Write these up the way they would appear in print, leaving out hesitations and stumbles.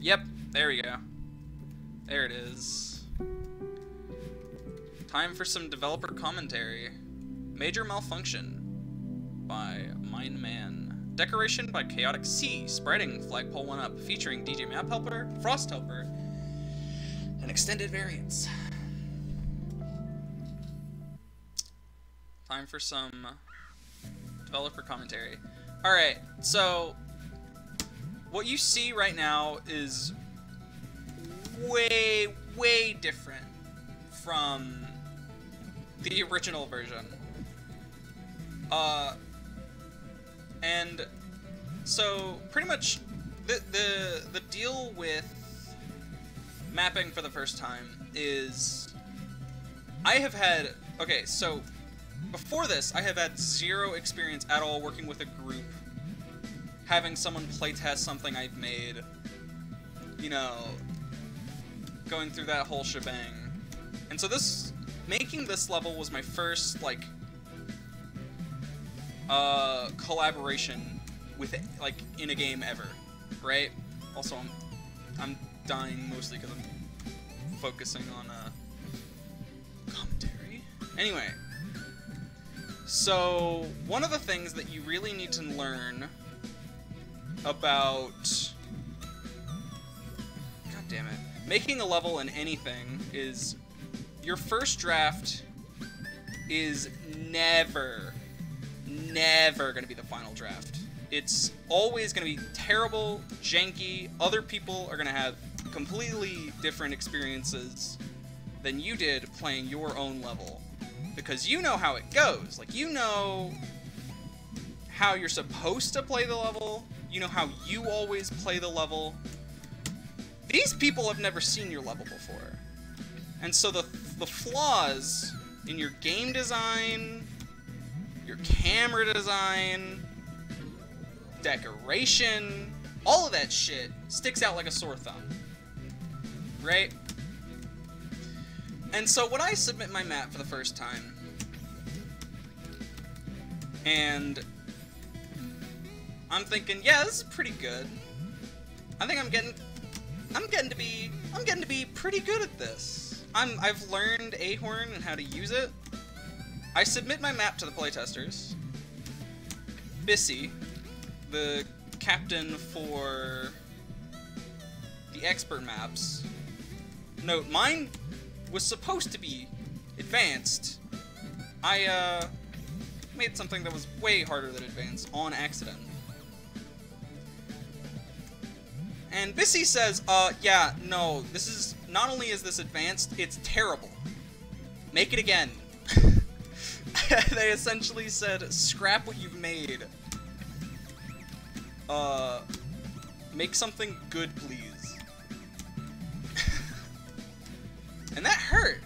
Yep, there we go. There it is. Time for some developer commentary. Major Malfunction by Mine Man. Decoration by Chaotic C. Spreading Flagpole 1-Up featuring DJ Map Helper, Frost Helper, and extended variants. Time for some developer commentary. Alright, so what you see right now is way, way different from the original version. And so pretty much the deal with mapping for the first time is I have had, okay, so before this I have had zero experience at all working with a group, having someone playtest something I've made, you know, going through that whole shebang. And so making this level was my first, like, collaboration with, like, in a game ever, right? Also, I'm dying mostly because I'm focusing on, commentary. Anyway, so one of the things that you really need to learn about, god damn it, making a level in anything is your first draft is never gonna be the final draft. It's always gonna be terrible, janky. Other people are gonna have completely different experiences than you did playing your own level, because you know how it goes. Like, you know how you're supposed to play the level, you know how you always play the level. These people have never seen your level before. And so the flaws in your game design, your camera design, decoration, all of that shit sticks out like a sore thumb, right? And so when I submit my map for the first time, and I'm thinking, yeah, this is pretty good. I think I'm getting to be pretty good at this. I've learned Ahorn and how to use it. I submit my map to the playtesters. Bissy, the captain for the expert maps. Note, mine was supposed to be advanced. I made something that was way harder than advanced on accident. And Bissy says, yeah, no, this is, not only is this advanced, it's terrible. Make it again. They essentially said, scrap what you've made. Make something good, please. And that hurt,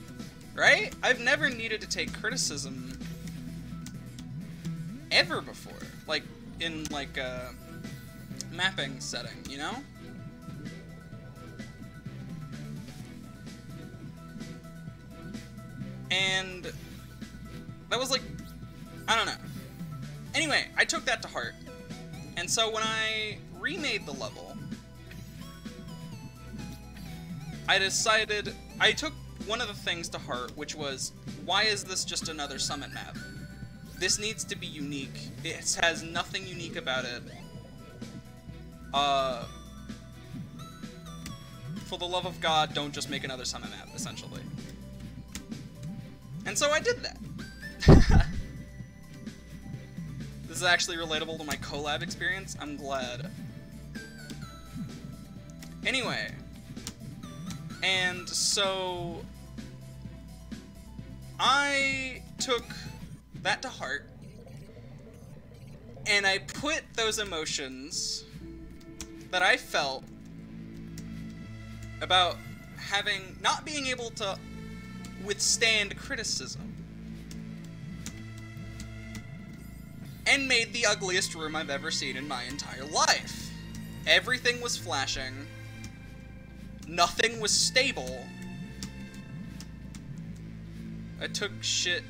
right? I've never needed to take criticism ever before. Like, in, like, a mapping setting, you know? And that was like, I don't know. Anyway, I took that to heart. And so when I remade the level, I decided, I took one of the things to heart, which was, why is this just another summit map? This needs to be unique. It has nothing unique about it. For the love of God, don't just make another summit map, essentially. And so I did that. This is actually relatable to my collab experience. I'm glad. Anyway. And so I took that to heart, and I put those emotions that I felt about not being able to withstand criticism, and made the ugliest room I've ever seen in my entire life. Everything was flashing. Nothing was stable. I took shit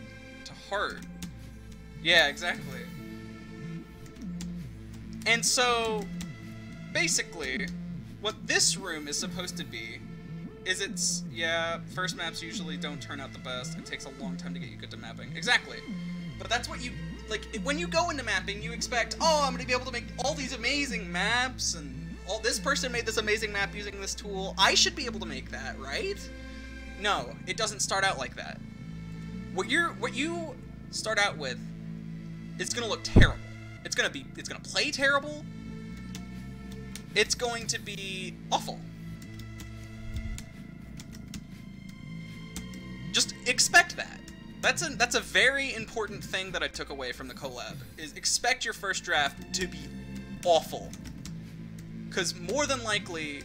to heart. Yeah, exactly. And so, basically, what this room is supposed to be is yeah, first maps usually don't turn out the best. It takes a long time to get you good to mapping. Exactly. But that's what you, like, when you go into mapping, you expect, oh, I'm going to be able to make all these amazing maps, and this person made this amazing map using this tool. I should be able to make that, right? No, it doesn't start out like that. What you start out with is going to look terrible. It's going to play terrible. It's going to be awful. Just expect that. That's a very important thing that I took away from the collab, is expect your first draft to be awful. Because more than likely,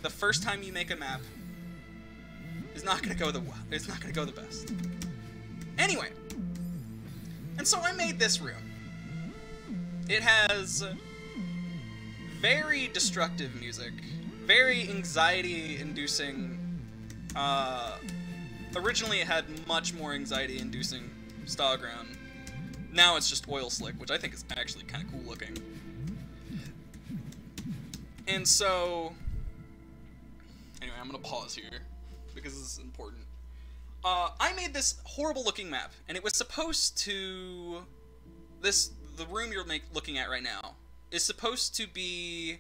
the first time you make a map is not gonna go the best. Anyway, and so I made this room. It has very destructive music, very anxiety-inducing. Originally it had much more anxiety-inducing style ground. Now it's just oil slick, which I think is actually kind of cool looking. And so, anyway, I'm gonna pause here because this is important. I made this horrible looking map, and it was supposed to, the room you're looking at right now is supposed to be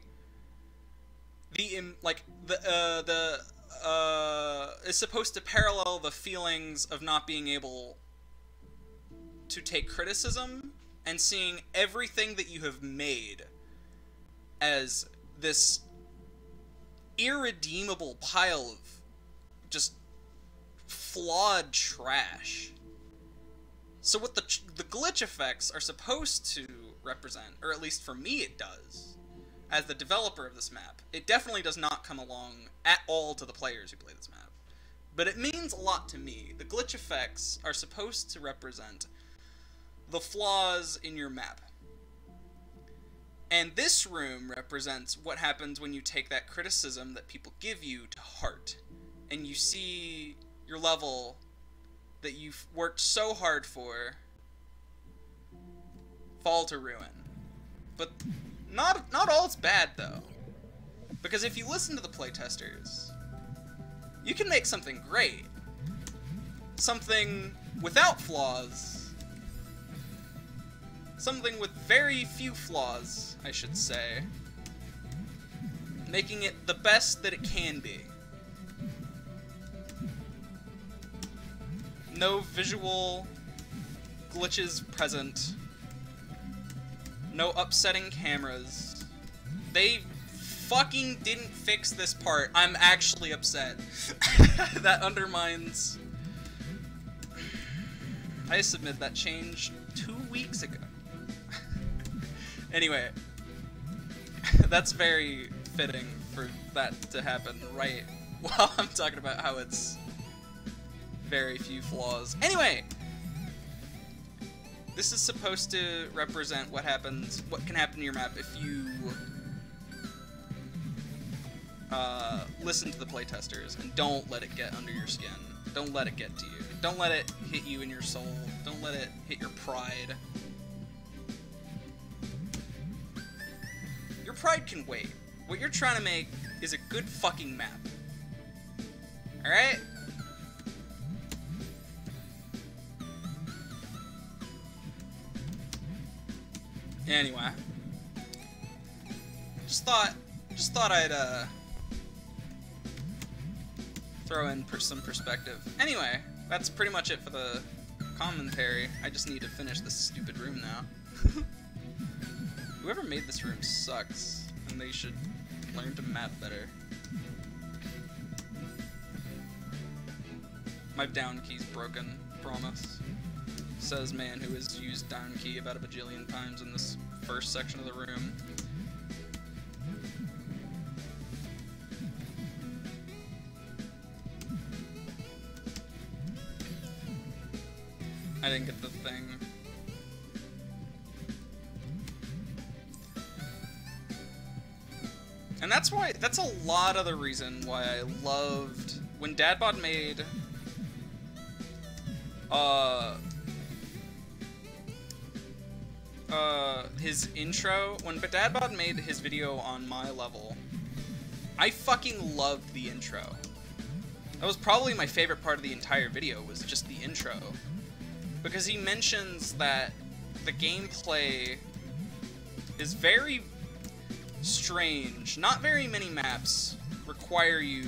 is supposed to parallel the feelings of not being able to take criticism and seeing everything that you have made as this irredeemable pile of just flawed trash. So what the glitch effects are supposed to represent, or at least for me it does, as the developer of this map, it definitely does not come along at all to the players who play this map. But it means a lot to me. The glitch effects are supposed to represent the flaws in your map. And this room represents what happens when you take that criticism that people give you to heart, and you see your level that you've worked so hard for fall to ruin. But not all's bad, though. Because if you listen to the playtesters, you can make something great. Something without flaws. Something with very few flaws, I should say. Making it the best that it can be. No visual glitches present. No upsetting cameras. They fucking didn't fix this part. I'm actually upset. That undermines... I submitted that change 2 weeks ago. Anyway, that's very fitting for that to happen right while I'm talking about how it's very few flaws. Anyway, this is supposed to represent what can happen to your map if you listen to the playtesters and don't let it get under your skin. Don't let it get to you. Don't let it hit you in your soul. Don't let it hit your pride. Your pride can wait. What you're trying to make is a good fucking map. Alright? Anyway. Just thought I'd throw in some perspective. Anyway, that's pretty much it for the commentary. I just need to finish this stupid room now. Whoever made this room sucks, and they should learn to map better. My down key's broken, promise. Says man who has used down key about a bajillion times in this first section of the room. I didn't get the thing. And that's a lot of the reason why I loved when Dadbod made his intro, when Dadbot made his video on my level, I fucking loved the intro. That was probably my favorite part of the entire video, was just the intro. Because he mentions that the gameplay is very strange. Not very many maps require you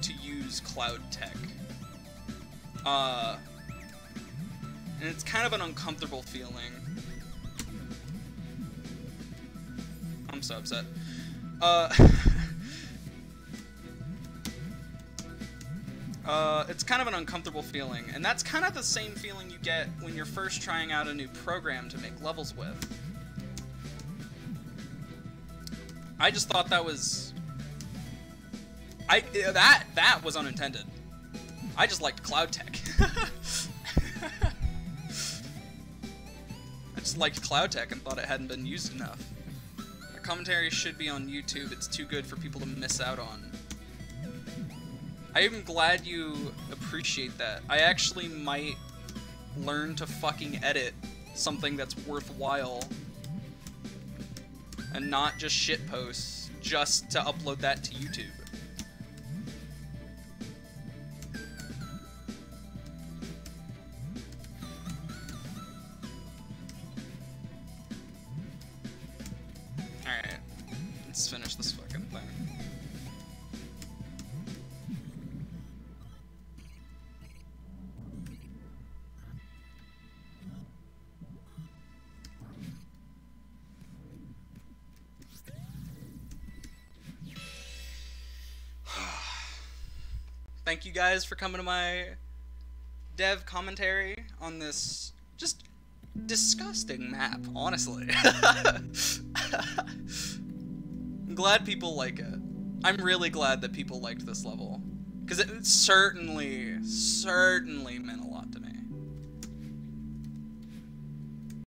to use cloud tech. And it's kind of an uncomfortable feeling. I'm so upset. It's kind of an uncomfortable feeling, and that's kind of the same feeling you get when you're first trying out a new program to make levels with. I just thought that was... that was unintended. I just liked cloud tech. I just liked cloud tech and thought it hadn't been used enough. The commentary should be on YouTube, it's too good for people to miss out on. I am glad you appreciate that. I actually might learn to fucking edit something that's worthwhile and not just shitposts just to upload that to YouTube. Alright, let's finish this fucking thing. Thank you guys for coming to my dev commentary on this just disgusting map, honestly. I'm glad people like it. I'm really glad that people liked this level, because it certainly meant a lot